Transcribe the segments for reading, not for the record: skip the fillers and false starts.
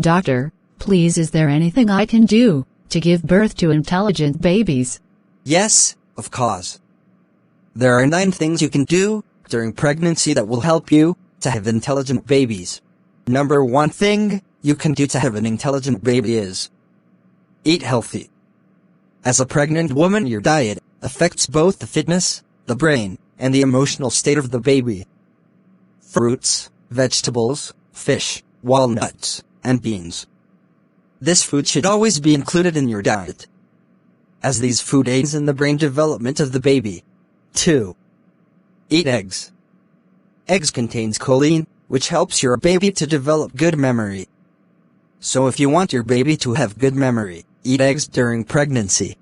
Doctor, please, is there anything I can do to give birth to intelligent babies? Yes, of course. There are 9 things you can do during pregnancy that will help you to have intelligent babies. Number 1 thing you can do to have an intelligent baby is eat healthy. As a pregnant woman, your diet affects both the fitness, the brain, and the emotional state of the baby. Fruits, vegetables, fish, walnuts, and beans. This food should always be included in your diet, as these food aids in the brain development of the baby. 2. Eat eggs. Eggs contains choline, which helps your baby to develop good memory. So if you want your baby to have good memory, eat eggs during pregnancy.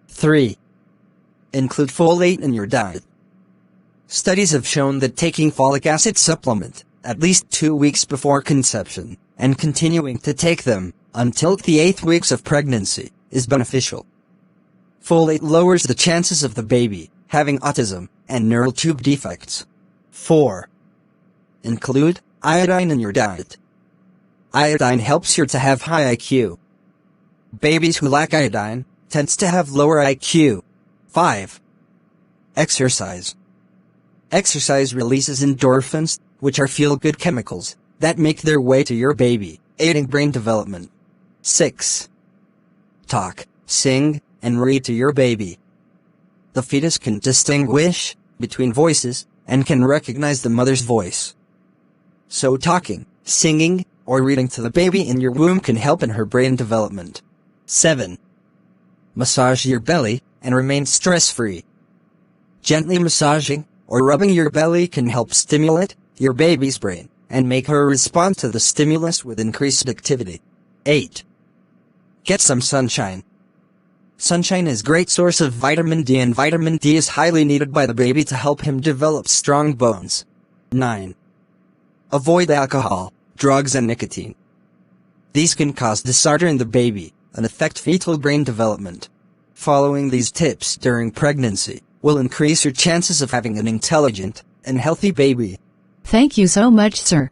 3. Include folate in your diet. Studies have shown that taking folic acid supplement at least 2 weeks before conception and continuing to take them until the 8th weeks of pregnancy is beneficial. Folate lowers the chances of the baby having autism and neural tube defects. 4. Include iodine in your diet. Iodine helps you to have high IQ. Babies who lack iodine tends to have lower IQ. 5. Exercise. Exercise releases endorphins, which are feel-good chemicals that make their way to your baby, aiding brain development. 6. Talk, sing, and read to your baby. The fetus can distinguish between voices and can recognize the mother's voice. So talking, singing, or reading to the baby in your womb can help in her brain development. 7. Massage your belly and remain stress-free. Gently massaging or rubbing your belly can help stimulate your baby's brain and make her respond to the stimulus with increased activity. 8. Get some sunshine. Sunshine is a great source of vitamin D, and vitamin D is highly needed by the baby to help him develop strong bones. 9. Avoid alcohol, drugs, and nicotine. These can cause disorder in the baby and affect fetal brain development. Following these tips during pregnancy will increase your chances of having an intelligent and healthy baby. Thank you so much, sir.